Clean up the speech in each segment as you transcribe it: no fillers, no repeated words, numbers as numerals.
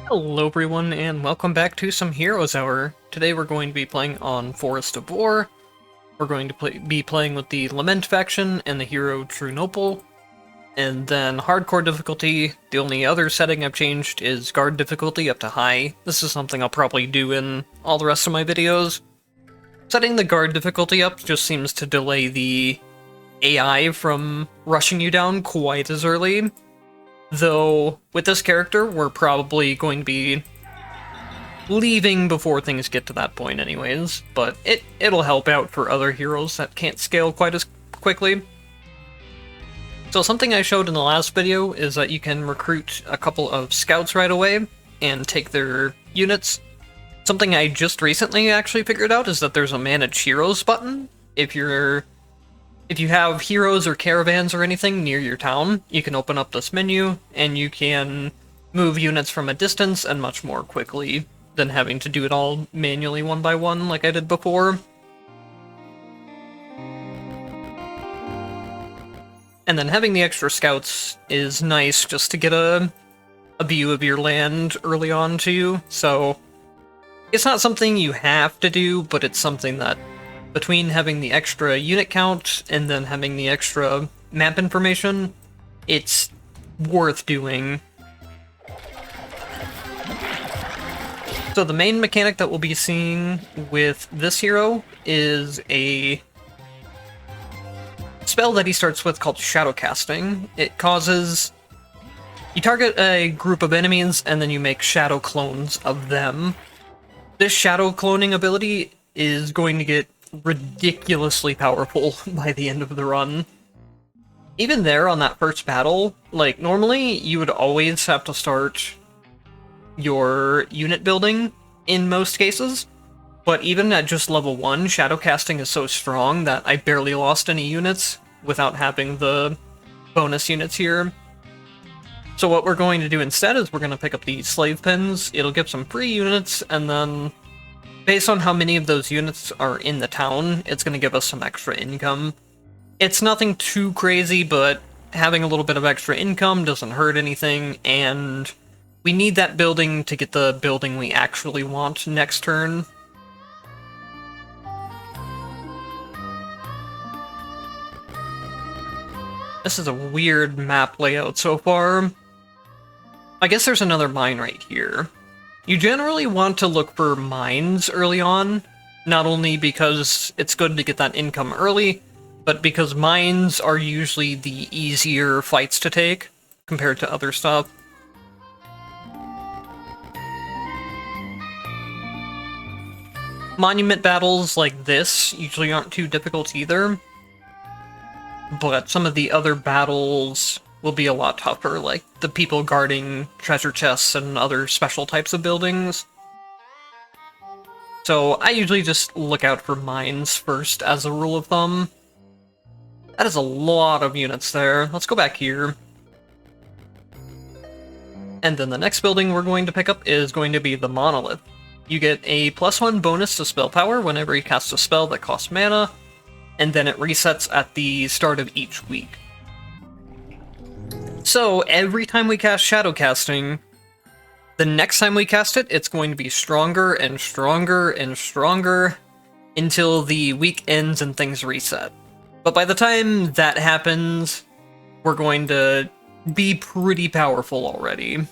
Hello everyone, and welcome back to some Heroes Hour. Today we're going to be playing on Forest of War. We're going to be playing with the Lament faction and the hero True Noble. And then hardcore difficulty, the only other setting I've changed is guard difficulty up to high. This is something I'll probably do in all the rest of my videos. Setting the guard difficulty up just seems to delay the AI from rushing you down quite as early. Though, with this character, we're probably going to be leaving before things get to that point anyways, but it'll help out for other heroes that can't scale quite as quickly. So something I showed in the last video is that you can recruit a couple of scouts right away and take their units. Something I just recently actually figured out is that there's a Manage Heroes button. If you have heroes or caravans or anything near your town, you can open up this menu, and you can move units from a distance and much more quickly than having to do it all manually one by one like I did before. And then having the extra scouts is nice just to get a view of your land early on too, so it's not something you have to do, but it's something that between having the extra unit count and then having the extra map information, it's worth doing. So the main mechanic that we'll be seeing with this hero is a spell that he starts with called Shadow Casting. It causes... You target a group of enemies and then you make shadow clones of them. This shadow cloning ability is going to get ridiculously powerful by the end of the run. Even there on that first battle, like normally you would always have to start your unit building in most cases, but even at just level 1, shadow casting is so strong that I barely lost any units without having the bonus units here. So what we're going to do instead is we're going to pick up the slave pins. It'll give some free units, and then based on how many of those units are in the town, it's going to give us some extra income. It's nothing too crazy, but having a little bit of extra income doesn't hurt anything, and we need that building to get the building we actually want next turn. This is a weird map layout so far. I guess there's another mine right here. You generally want to look for mines early on, not only because it's good to get that income early, but because mines are usually the easier fights to take compared to other stuff. Monument battles like this usually aren't too difficult either, but some of the other battles will be a lot tougher, like the people guarding treasure chests and other special types of buildings. So I usually just look out for mines first as a rule of thumb. That is a lot of units there. Let's go back here. And then the next building we're going to pick up is going to be the Monolith. You get a +1 bonus to spell power whenever you cast a spell that costs mana, and then it resets at the start of each week. So, every time we cast Shadow Casting, the next time we cast it, it's going to be stronger and stronger and stronger until the week ends and things reset. But by the time that happens, we're going to be pretty powerful already.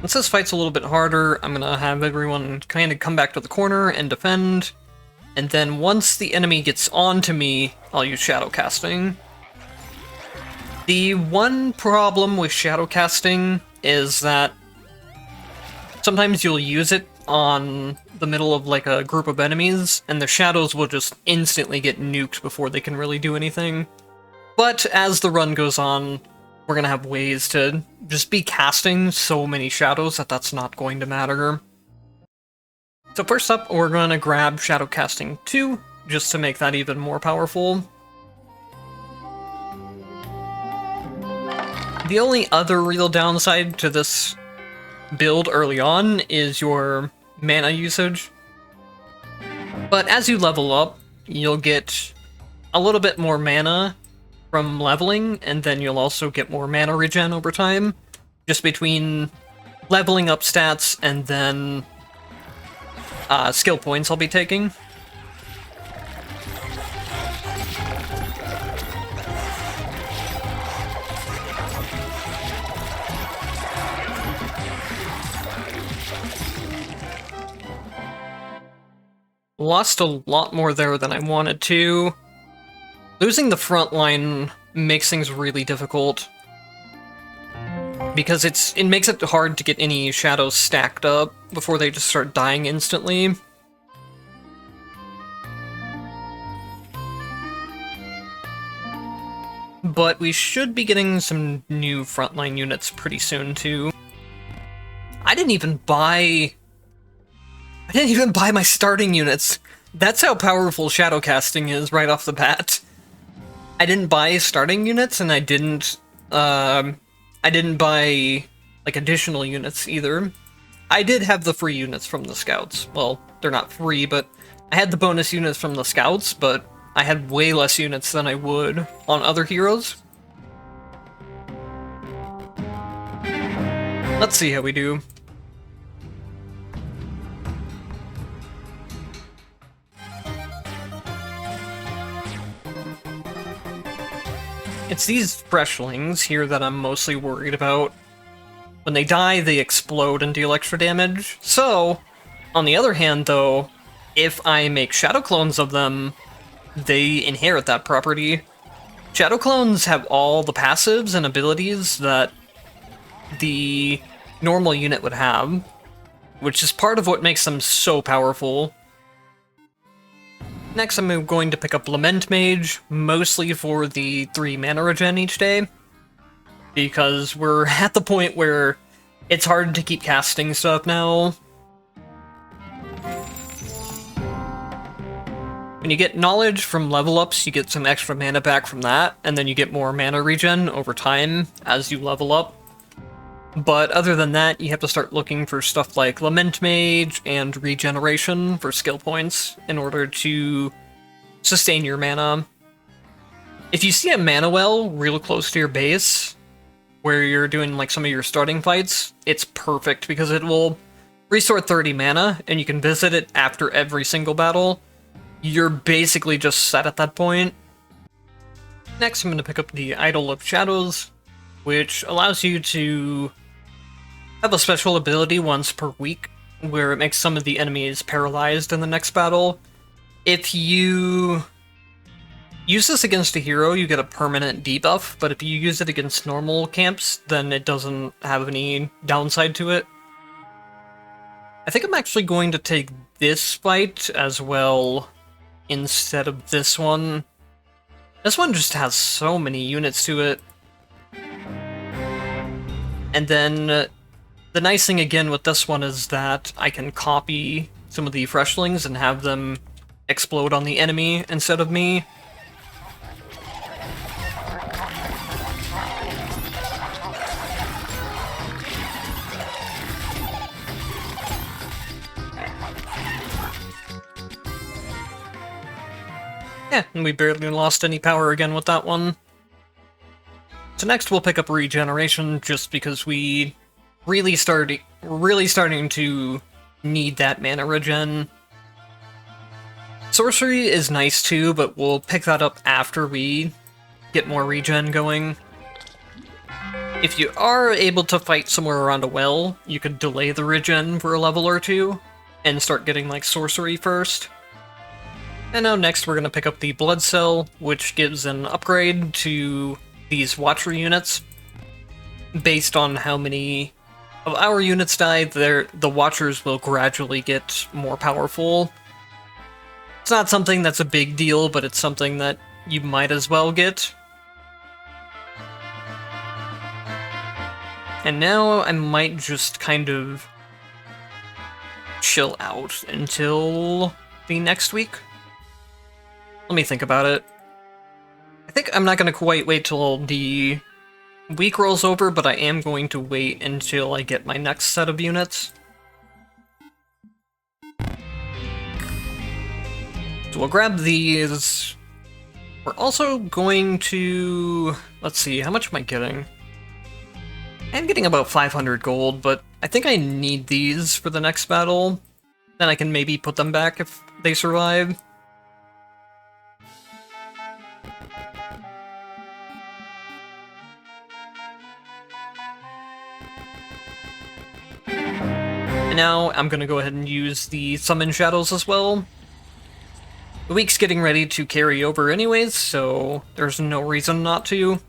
Once this fight's a little bit harder, I'm gonna have everyone kind of come back to the corner and defend. And then once the enemy gets onto me, I'll use Shadow Casting. The one problem with Shadow Casting is that sometimes you'll use it on the middle of like a group of enemies, and the shadows will just instantly get nuked before they can really do anything. But as the run goes on, we're gonna have ways to just be casting so many shadows that that's not going to matter. So first up, we're going to grab Shadow Casting 2, just to make that even more powerful. The only other real downside to this build early on is your mana usage. But as you level up, you'll get a little bit more mana, from leveling, and then you'll also get more mana regen over time, just between leveling up stats and then skill points I'll be taking. Lost a lot more there than I wanted to. Losing the front line makes things really difficult, because it makes it hard to get any shadows stacked up before they just start dying instantly. But we should be getting some new frontline units pretty soon too. I didn't even buy my starting units. That's how powerful shadow casting is right off the bat. I didn't buy starting units, and I didn't buy like additional units either. I did have the free units from the scouts. Well, they're not free, but I had the bonus units from the scouts, but I had way less units than I would on other heroes. Let's see how we do. It's these freshlings here that I'm mostly worried about. When they die, they explode and deal extra damage. So, on the other hand though, if I make shadow clones of them, they inherit that property. Shadow clones have all the passives and abilities that the normal unit would have, which is part of what makes them so powerful. Next, I'm going to pick up Lament Mage, mostly for the 3 mana regen each day, because we're at the point where it's hard to keep casting stuff now. When you get knowledge from level ups, you get some extra mana back from that, and then you get more mana regen over time as you level up. But other than that, you have to start looking for stuff like Lament Mage and Regeneration for skill points in order to sustain your mana. If you see a mana well real close to your base, where you're doing like some of your starting fights, it's perfect because it will restore 30 mana, and you can visit it after every single battle. You're basically just set at that point. Next, I'm going to pick up the Idol of Shadows, which allows you to have a special ability once per week, where it makes some of the enemies paralyzed in the next battle. If you use this against a hero, you get a permanent debuff, but if you use it against normal camps, then it doesn't have any downside to it. I think I'm actually going to take this fight as well instead of this one. This one just has so many units to it. And then the nice thing again with this one is that I can copy some of the freshlings and have them explode on the enemy instead of me. Yeah, and we barely lost any power again with that one. So next we'll pick up Regeneration, just because we're really starting to need that mana regen. Sorcery is nice too, but we'll pick that up after we get more regen going. If you are able to fight somewhere around a well, you could delay the regen for a level or two, and start getting like sorcery first. And now next we're going to pick up the Blood Cell, which gives an upgrade to these Watcher units. Based on how many of our units die, the Watchers will gradually get more powerful. It's not something that's a big deal, but it's something that you might as well get. And now I might just kind of chill out until the next week. Let me think about it. I think I'm not going to quite wait till the week rolls over, but I am going to wait until I get my next set of units. So we'll grab these We're also going to... let's see, how much am I getting? I'm getting about 500 gold, but I think I need these for the next battle. Then I can maybe put them back if they survive. And now I'm gonna go ahead and use the Summon Shadows as well. The week's getting ready to carry over anyways, so there's no reason not to.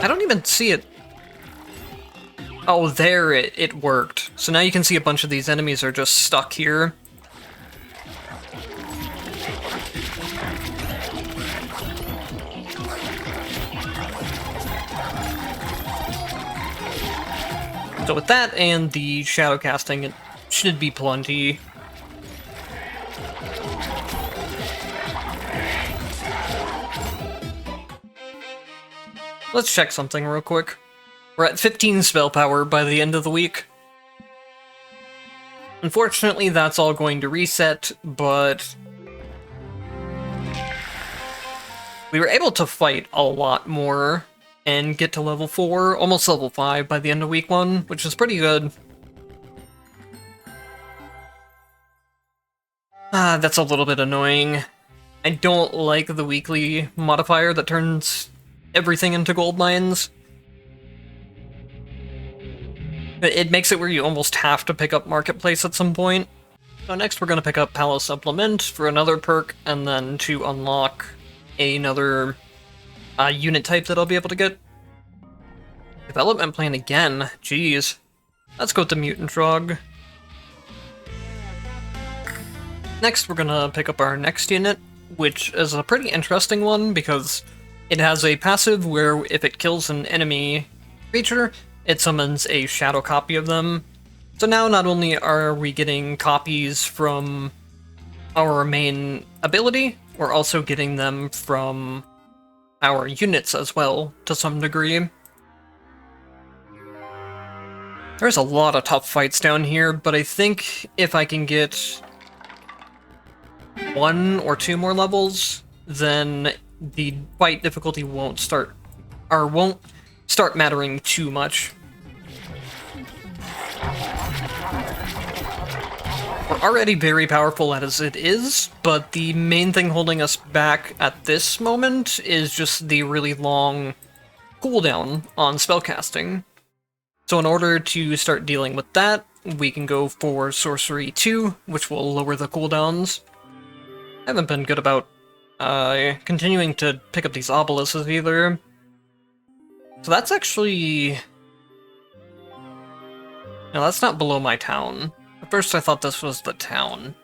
I don't even see it. Oh, there it worked. So now you can see a bunch of these enemies are just stuck here. So with that and the shadow casting, it should be plenty. Let's check something real quick. We're at 15 spell power by the end of the week. Unfortunately, that's all going to reset, but we were able to fight a lot more and get to level 4, almost level 5 by the end of week 1, which is pretty good. That's a little bit annoying. I don't like the weekly modifier that turns everything into gold mines. It makes it where you almost have to pick up Marketplace at some point. So next we're going to pick up Palace Supplement for another perk, and then to unlock another unit type that I'll be able to get. Development plan again, jeez. Let's go with the Mutant Frog. Next we're going to pick up our next unit, which is a pretty interesting one because it has a passive where if it kills an enemy creature, it summons a shadow copy of them. So now not only are we getting copies from our main ability, we're also getting them from our units as well, to some degree. There's a lot of tough fights down here, but I think if I can get 1 or 2 more levels, then the fight difficulty won't start mattering too much. We're already very powerful as it is, but the main thing holding us back at this moment is just the really long cooldown on spellcasting. So in order to start dealing with that, we can go for Sorcery 2, which will lower the cooldowns. I haven't been good about continuing to pick up these obelisks either. So that's actually... no, that's not below my town. At first I thought this was the town.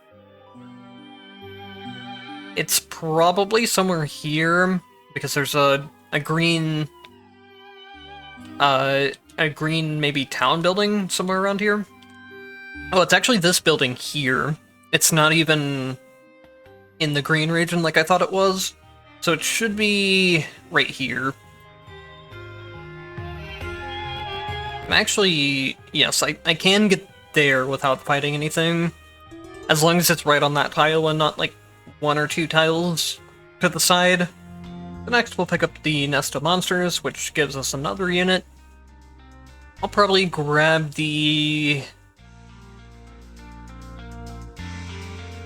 It's probably somewhere here, because there's a green... a green, maybe, town building somewhere around here. Oh, it's actually this building here. It's not even in the green region like I thought it was. So it should be right here. Actually, yes, I can get there without fighting anything. As long as it's right on that tile and not like 1 or 2 tiles to the side. But next we'll pick up the Nest of Monsters, which gives us another unit. I'll probably grab the...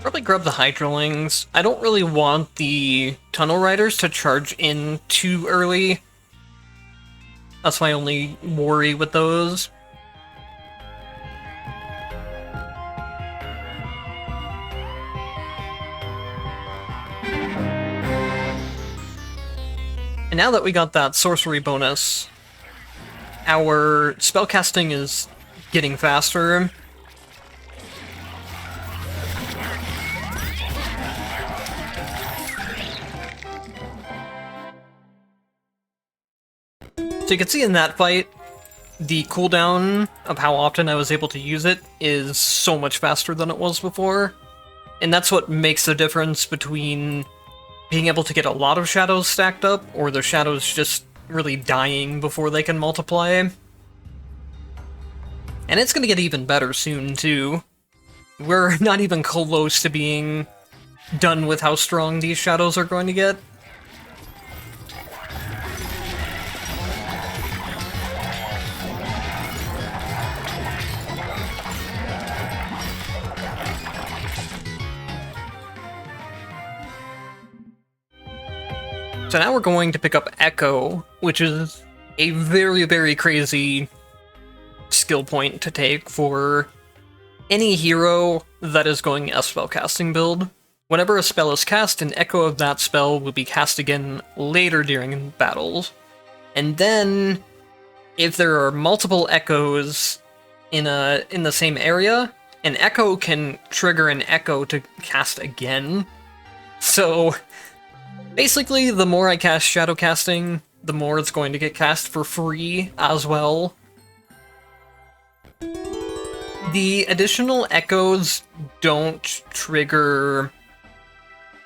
Hydrolings. I don't really want the Tunnel Riders to charge in too early. That's my only worry with those. And now that we got that sorcery bonus, our spellcasting is getting faster. So you can see in that fight, the cooldown of how often I was able to use it is so much faster than it was before. And that's what makes the difference between being able to get a lot of shadows stacked up, or the shadows just really dying before they can multiply. And it's gonna get even better soon, too. we're not even close to being done with how strong these shadows are going to get. So now we're going to pick up Echo, which is a very, very crazy skill point to take for any hero that is going a spellcasting build. Whenever a spell is cast, an echo of that spell will be cast again later during battles. And then, if there are multiple echoes in the same area, an echo can trigger an echo to cast again. So basically, the more I cast shadow casting, the more it's going to get cast for free as well. The additional echoes don't trigger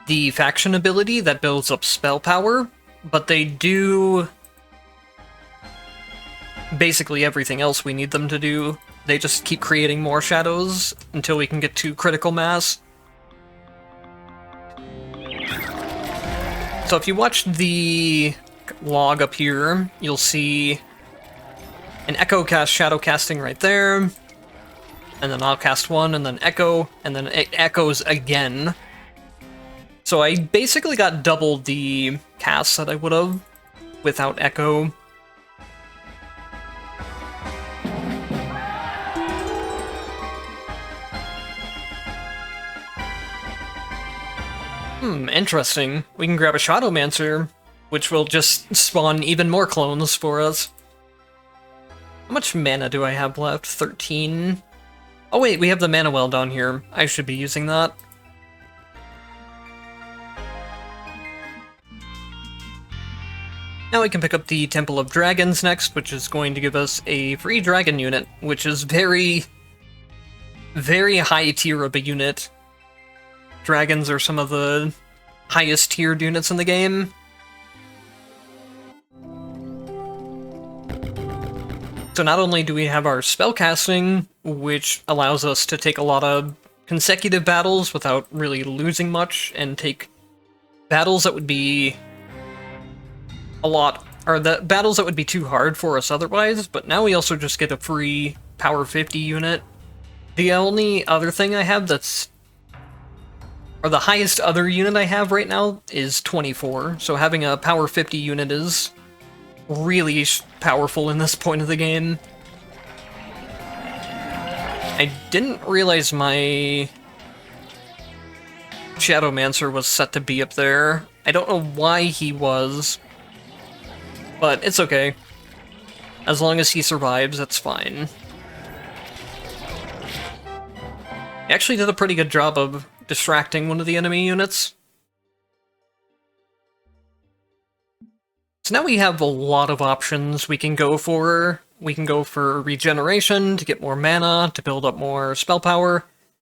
the faction ability that builds up spell power, but they do basically everything else we need them to do. They just keep creating more shadows until we can get to critical mass. So if you watch the log up here, you'll see an echo cast shadow casting right there, and then I'll cast one, and then echo, and then it echoes again. So I basically got double the casts that I would have without echo. Interesting. We can grab a Shadowmancer, which will just spawn even more clones for us. How much mana do I have left? 13? Oh wait, we have the mana well down here. I should be using that. Now we can pick up the Temple of Dragons next, which is going to give us a free dragon unit, which is very, very high tier of a unit. Dragons are some of the highest tiered units in the game. So not only do we have our spellcasting, which allows us to take a lot of consecutive battles without really losing much, and take battles that would be the battles that would be too hard for us otherwise, but now we also just get a free Power 50 unit. The only other thing I have the highest other unit I have right now is 24, so having a Power 50 unit is really powerful in this point of the game. I didn't realize my Shadowmancer was set to be up there. I don't know why he was, but it's okay. As long as he survives, that's fine. He actually did a pretty good job of distracting one of the enemy units. So now we have a lot of options we can go for. We can go for regeneration to get more mana, to build up more spell power.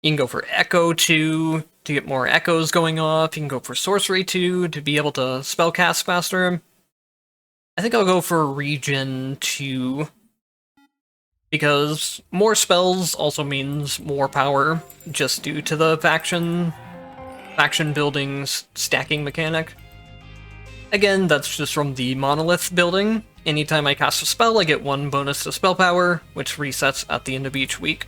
You can go for Echo 2 to get more echoes going off. You can go for Sorcery 2 to be able to spellcast faster. I think I'll go for Regen 2, because more spells also means more power, just due to the faction building's stacking mechanic. Again, that's just from the Monolith building. Anytime I cast a spell, I get 1 bonus to spell power, which resets at the end of each week.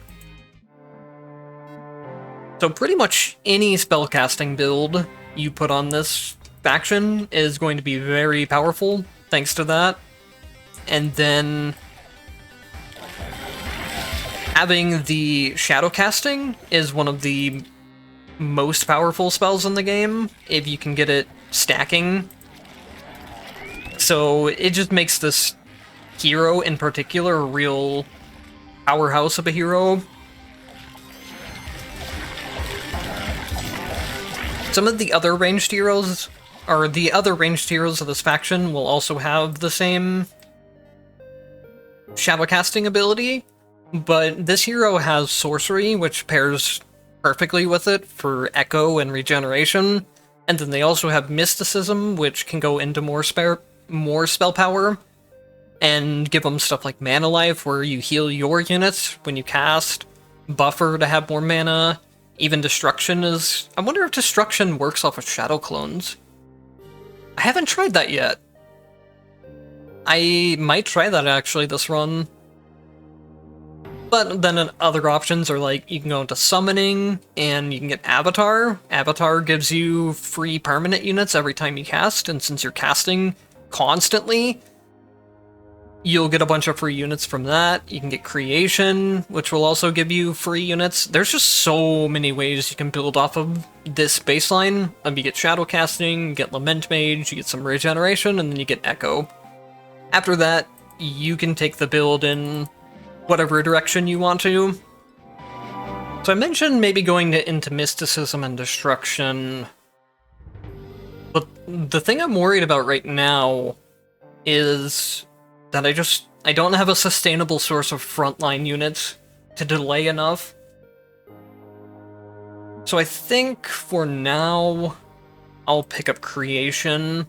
So pretty much any spellcasting build you put on this faction is going to be very powerful, thanks to that. And then having the shadow casting is one of the most powerful spells in the game, if you can get it stacking. So it just makes this hero in particular a real powerhouse of a hero. Some of the other ranged heroes, or the other ranged heroes of this faction, will also have the same shadow casting ability, but this hero has sorcery, which pairs perfectly with it for echo and regeneration, and then they also have mysticism, which can go into more spell power, and give them stuff like mana life, where you heal your units when you cast, buffer to have more mana. Even Destruction is... I wonder if Destruction works off of Shadow Clones. I haven't tried that yet. I might try that actually this run. But then other options are like, you can go into Summoning, and you can get Avatar. Avatar gives you free permanent units every time you cast, and since you're casting constantly, you'll get a bunch of free units from that. You can get Creation, which will also give you free units. There's just so many ways you can build off of this baseline. You get Shadow Casting, you get Lament Mage, you get some Regeneration, and then you get Echo. After that, you can take the build in whatever direction you want to. So I mentioned maybe going into Mysticism and Destruction, but the thing I'm worried about right now is that I don't have a sustainable source of frontline units to delay enough. So I think for now, I'll pick up Creation.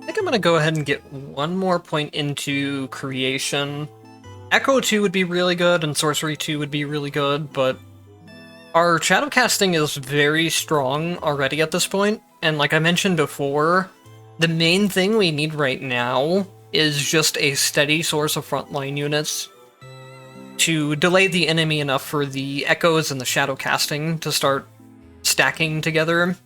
I think I'm gonna go ahead and get one more point into Creation. Echo 2 would be really good, and Sorcery 2 would be really good, but our Shadow Casting is very strong already at this point, and like I mentioned before, the main thing we need right now is just a steady source of frontline units to delay the enemy enough for the Echoes and the Shadow Casting to start stacking together.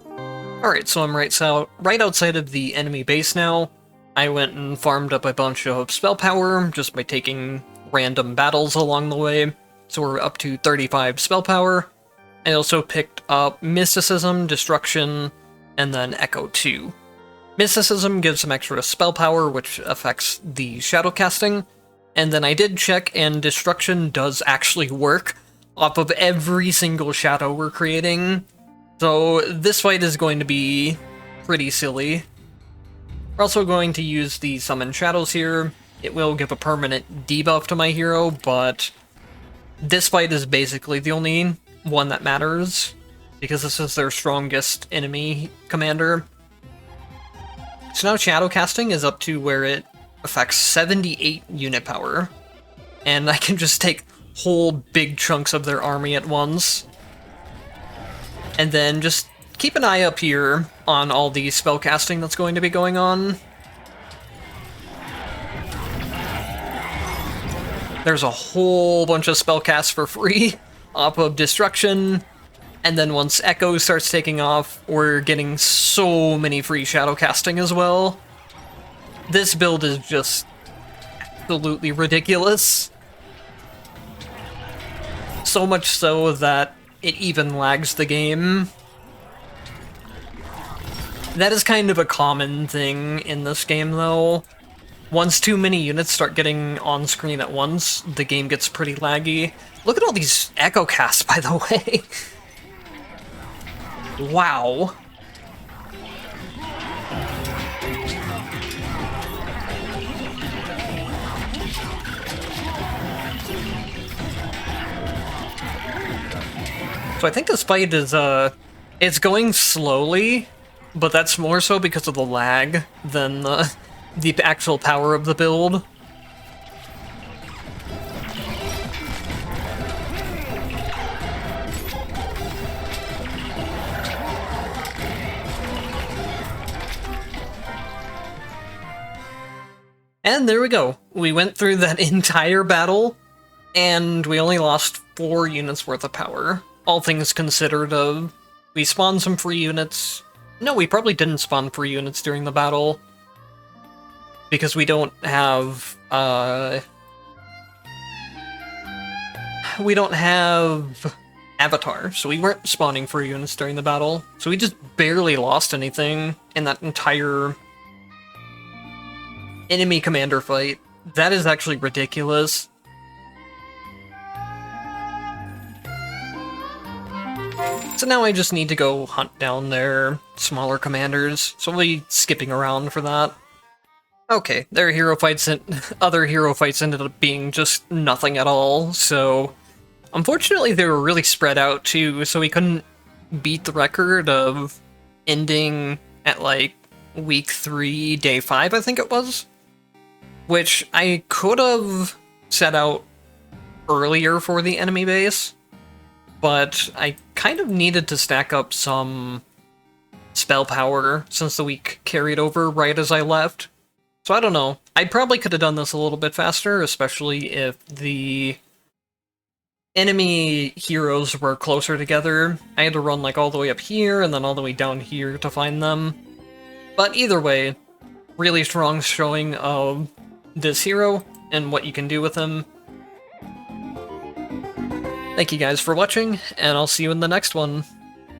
Alright, so I'm right outside of the enemy base now. I went and farmed up a bunch of spell power just by taking random battles along the way, so we're up to 35 spell power. I also picked up Mysticism, Destruction, and then Echo 2. Mysticism gives some extra spell power, which affects the shadow casting, and then I did check, and Destruction does actually work off of every single shadow we're creating, so this fight is going to be pretty silly. We're also going to use the Summon Shadows here. It will give a permanent debuff to my hero, but this fight is basically the only one that matters, because this is their strongest enemy commander. So now Shadow Casting is up to where it affects 78 unit power, and I can just take whole big chunks of their army at once. And then just keep an eye up here on all the spell casting that's going to be going on. There's a whole bunch of spell casts for free off of Destruction, and then once Echo starts taking off, we're getting so many free shadow casting as well. This build is just absolutely ridiculous. So much so that it even lags the game. That is kind of a common thing in this game, though. Once too many units start getting on screen at once, the game gets pretty laggy. Look at all these echo casts, by the way. Wow. So I think this fight is, it's going slowly, but that's more so because of the lag than the actual power of the build. And there we go. We went through that entire battle, and we only lost 4 units worth of power. All things considered, we spawned some free units. No, we probably didn't spawn free units during the battle, because we don't have, we don't have Avatar, so we weren't spawning free units during the battle. So we just barely lost anything in that entire enemy commander fight. That is actually ridiculous. So now I just need to go hunt down their smaller commanders, so we'll be skipping around for that. Okay, their hero fights and other hero fights ended up being just nothing at all, so unfortunately they were really spread out too, so we couldn't beat the record of ending at like week 3, day 5, I think it was. Which I could have set out earlier for the enemy base, but I kind of needed to stack up some spell power since the week carried over right as I left. So I don't know. I probably could have done this a little bit faster, especially if the enemy heroes were closer together. I had to run like all the way up here and then all the way down here to find them. But either way, really strong showing of this hero and what you can do with him. Thank you guys for watching, and I'll see you in the next one.